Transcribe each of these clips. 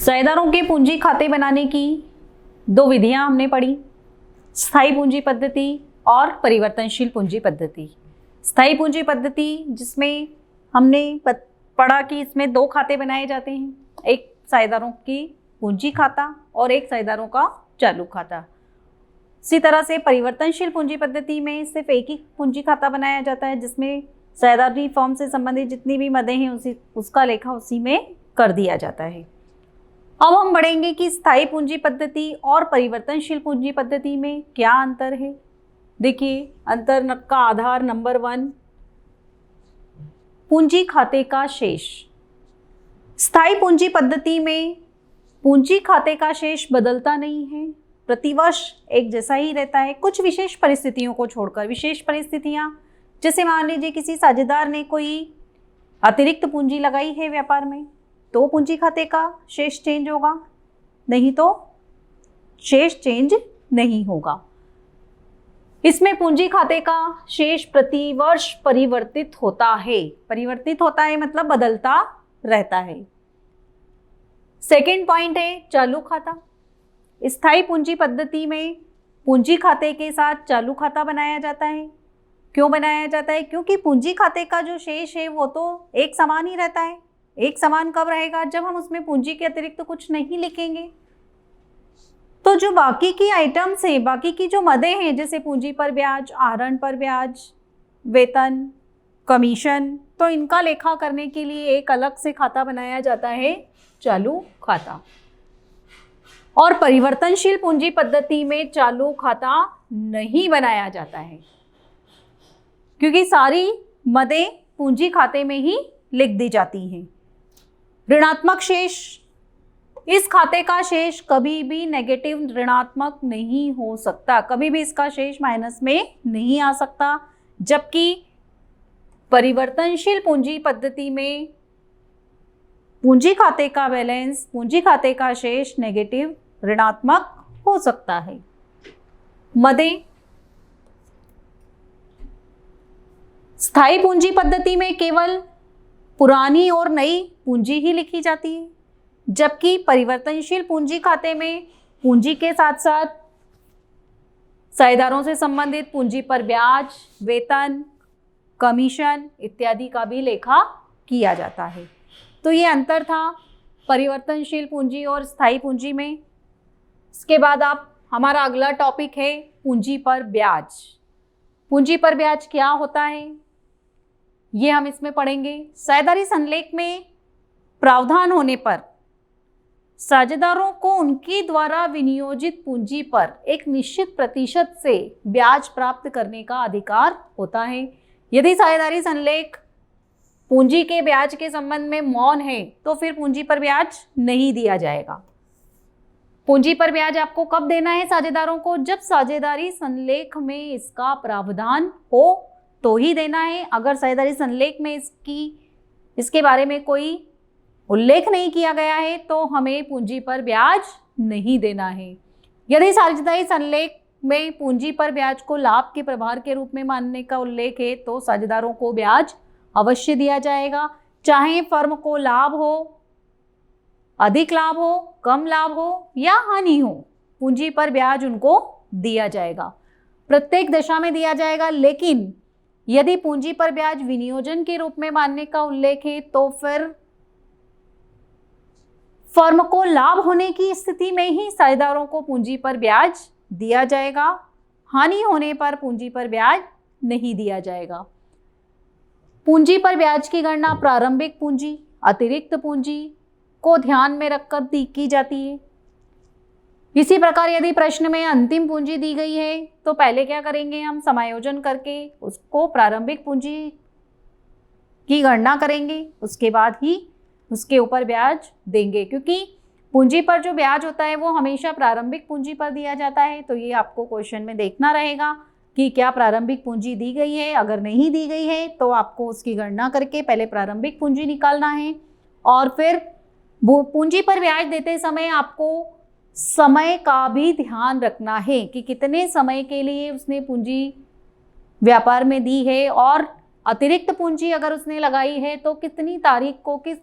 साझेदारों के पूंजी खाते बनाने की दो विधियां हमने पढ़ी, स्थायी पूंजी पद्धति और परिवर्तनशील पूंजी पद्धति। स्थायी पूंजी पद्धति जिसमें हमने पढ़ा कि इसमें दो खाते बनाए जाते हैं, एक साझेदारों की पूंजी खाता और एक साझेदारों का चालू खाता। इसी तरह से परिवर्तनशील पूंजी पद्धति में सिर्फ एक ही पूंजी खाता बनाया जाता है जिसमें साझेदारी फर्म से संबंधित जितनी भी मदें हैं उसका लेखा उसी में कर दिया जाता है। अब हम बढ़ेंगे कि स्थायी पूंजी पद्धति और परिवर्तनशील पूंजी पद्धति में क्या अंतर है। देखिए, अंतर का आधार नंबर 1, पूंजी खाते का शेष। स्थायी पूंजी पद्धति में पूंजी खाते का शेष बदलता नहीं है, प्रतिवर्ष एक जैसा ही रहता है, कुछ विशेष परिस्थितियों को छोड़कर। विशेष परिस्थितियां जैसे मान लीजिए किसी साझेदार ने कोई अतिरिक्त पूंजी लगाई है व्यापार में, तो पूंजी खाते का शेष चेंज होगा, नहीं तो शेष चेंज नहीं होगा। इसमें पूंजी खाते का शेष प्रतिवर्ष परिवर्तित होता है। परिवर्तित होता है मतलब बदलता रहता है। सेकेंड पॉइंट है चालू खाता। स्थायी पूंजी पद्धति में पूंजी खाते के साथ चालू खाता बनाया जाता है। क्यों बनाया जाता है? क्योंकि पूंजी खाते का जो शेष है वो तो एक समान ही रहता है। एक समान कब रहेगा? जब हम उसमें पूंजी के अतिरिक्त कुछ नहीं लिखेंगे। तो जो बाकी की आइटम्स हैं, बाकी की जो मदें हैं, जैसे पूंजी पर ब्याज, आहरण पर ब्याज, वेतन, कमीशन, तो इनका लेखा करने के लिए एक अलग से खाता बनाया जाता है, चालू खाता। और परिवर्तनशील पूंजी पद्धति में चालू खाता नहीं बनाया जाता है क्योंकि सारी मदें पूंजी खाते में ही लिख दी जाती हैं। ऋणात्मक शेष, इस खाते का शेष कभी भी नेगेटिव ऋणात्मक नहीं हो सकता, कभी भी इसका शेष माइनस में नहीं आ सकता। जबकि परिवर्तनशील पूंजी पद्धति में पूंजी खाते का बैलेंस, पूंजी खाते का शेष नेगेटिव ऋणात्मक हो सकता है। मदें, स्थायी पूंजी पद्धति में केवल पुरानी और नई पूंजी ही लिखी जाती है, जबकि परिवर्तनशील पूंजी खाते में पूंजी के साथ साथ साझेदारों से संबंधित पूंजी पर ब्याज, वेतन, कमीशन इत्यादि का भी लेखा किया जाता है। तो ये अंतर था परिवर्तनशील पूंजी और स्थायी पूंजी में। इसके बाद आप हमारा अगला टॉपिक है पूंजी पर ब्याज। पूंजी पर ब्याज क्या होता है ये हम इसमें पढ़ेंगे। साझेदारी संलेख में प्रावधान होने पर साझेदारों को उनके द्वारा विनियोजित पूंजी पर एक निश्चित प्रतिशत से ब्याज प्राप्त करने का अधिकार होता है। यदि साझेदारी संलेख पूंजी के ब्याज के संबंध में मौन है तो फिर पूंजी पर ब्याज नहीं दिया जाएगा। पूंजी पर ब्याज आपको कब देना है साझेदारों को? जब साझेदारी संलेख में इसका प्रावधान हो तो ही देना है। अगर साझेदारी संलेख में इसके बारे में कोई उल्लेख नहीं किया गया है तो हमें पूंजी पर ब्याज नहीं देना है। यदि साझेदारी संलेख में पूंजी पर ब्याज को लाभ के प्रभार के रूप में मानने का उल्लेख है तो साझेदारों को ब्याज अवश्य दिया जाएगा, चाहे फर्म को लाभ हो, अधिक लाभ हो, कम लाभ हो या हानि हो, पूंजी पर ब्याज उनको दिया जाएगा, प्रत्येक दशा में दिया जाएगा। लेकिन यदि पूंजी पर ब्याज विनियोजन के रूप में मानने का उल्लेख है तो फिर फर्म को लाभ होने की स्थिति में ही साझेदारों को पूंजी पर ब्याज दिया जाएगा, हानि होने पर पूंजी पर ब्याज नहीं दिया जाएगा। पूंजी पर ब्याज की गणना प्रारंभिक पूंजी, अतिरिक्त पूंजी को ध्यान में रखकर की जाती है। इसी प्रकार यदि प्रश्न में अंतिम पूंजी दी गई है तो पहले क्या करेंगे, हम समायोजन करके उसको प्रारंभिक पूंजी की गणना करेंगे, उसके बाद ही उसके ऊपर ब्याज देंगे, क्योंकि पूंजी पर जो ब्याज होता है वो हमेशा प्रारंभिक पूंजी पर दिया जाता है। तो ये आपको क्वेश्चन में देखना रहेगा कि क्या प्रारंभिक पूंजी दी गई है। अगर नहीं दी गई है तो आपको उसकी गणना करके पहले प्रारंभिक पूंजी निकालना है और फिर पूंजी पर ब्याज देते समय आपको समय का भी ध्यान रखना है कि कितने समय के लिए उसने पूंजी व्यापार में दी है और अतिरिक्त पूंजी अगर उसने लगाई है तो कितनी तारीख को, किस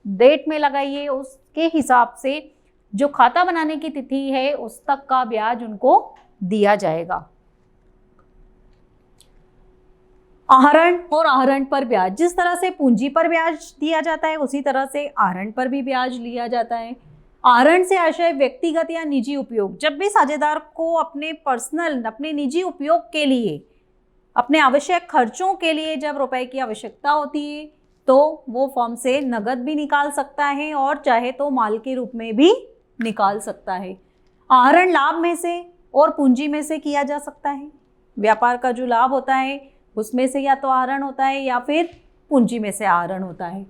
डेट में लगाइए, उसके हिसाब से जो खाता बनाने की तिथि है उस तक का ब्याज उनको दिया जाएगा। आहरण और आहरण पर ब्याज, जिस तरह से पूंजी पर ब्याज दिया जाता है उसी तरह से आहरण पर भी ब्याज लिया जाता है। आहरण से आशय व्यक्तिगत या निजी उपयोग। जब भी साझेदार को अपने पर्सनल, अपने निजी उपयोग के लिए, अपने आवश्यक खर्चों के लिए जब रुपए की आवश्यकता होती है तो वो फर्म से नगद भी निकाल सकता है और चाहे तो माल के रूप में भी निकाल सकता है। आहरण लाभ में से और पूंजी में से किया जा सकता है। व्यापार का जो लाभ होता है उसमें से या तो आहरण होता है या फिर पूंजी में से आहरण होता है।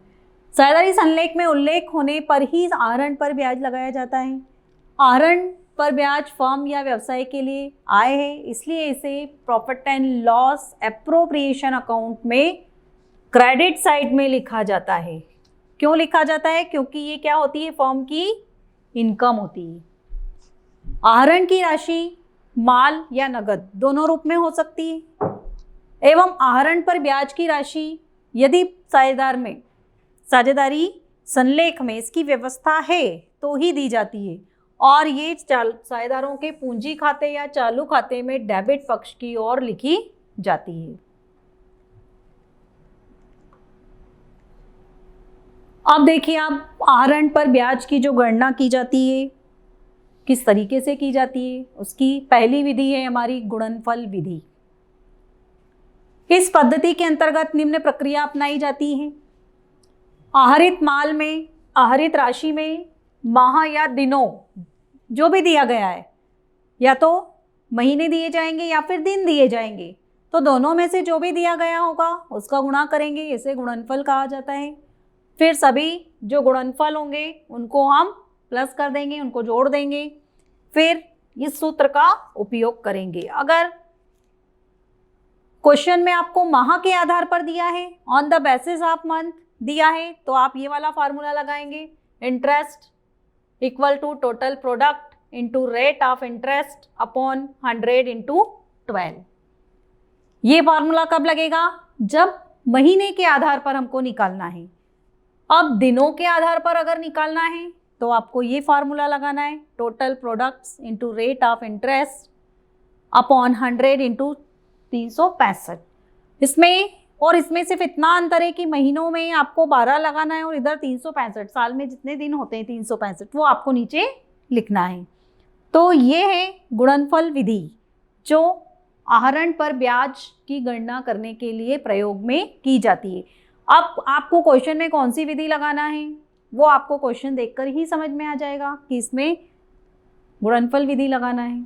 साझेदारी संलेख में उल्लेख होने पर ही आहरण पर ब्याज लगाया जाता है। आहरण पर ब्याज फर्म या व्यवसाय के लिए आय है, इसलिए इसे profit and loss appropriation account में क्रेडिट साइड में लिखा जाता है। क्यों लिखा जाता है? क्योंकि ये क्या होती है, फर्म की इनकम होती है। आहरण की राशि माल या नगद दोनों रूप में हो सकती है एवं आहरण पर ब्याज की राशि यदि साझेदारी संलेख में इसकी व्यवस्था है तो ही दी जाती है और ये साझेदारों के पूंजी खाते या चालू खाते में डेबिट पक्ष की ओर लिखी जाती है। अब देखिए आप आहरण पर ब्याज की जो गणना की जाती है किस तरीके से की जाती है, उसकी पहली विधि है हमारी गुणनफल विधि। इस पद्धति के अंतर्गत निम्न प्रक्रिया अपनाई जाती है। आहरित माल में, आहरित राशि में माह या दिनों जो भी दिया गया है, या तो महीने दिए जाएंगे या फिर दिन दिए जाएंगे, तो दोनों में से जो भी दिया गया होगा उसका गुणा करेंगे, इसे गुणनफल कहा जाता है। फिर सभी जो गुणनफल होंगे उनको हम प्लस कर देंगे, उनको जोड़ देंगे, फिर इस सूत्र का उपयोग करेंगे। अगर क्वेश्चन में आपको माह के आधार पर दिया है, on the basis of month दिया है, तो आप ये वाला फार्मूला लगाएंगे, interest equal to total product into rate of interest upon 100 into 12। ये फार्मूला कब लगेगा? जब महीने के आधार पर हमको निकालना है। अब दिनों के आधार पर अगर निकालना है तो आपको ये फार्मूला लगाना है, total products into rate of interest upon 100 into 365। इसमें सिर्फ इतना अंतर है कि महीनों में आपको 12 लगाना है और इधर 365, साल में जितने दिन होते हैं 365, वो आपको नीचे लिखना है। तो ये है गुणनफल विधि जो आहरण पर ब्याज की गणना करने के लिए प्रयोग में की जाती है। अब आपको क्वेश्चन में कौन सी विधि लगाना है वो आपको क्वेश्चन देखकर ही समझ में आ जाएगा कि इसमें गुणनफल विधि लगाना है।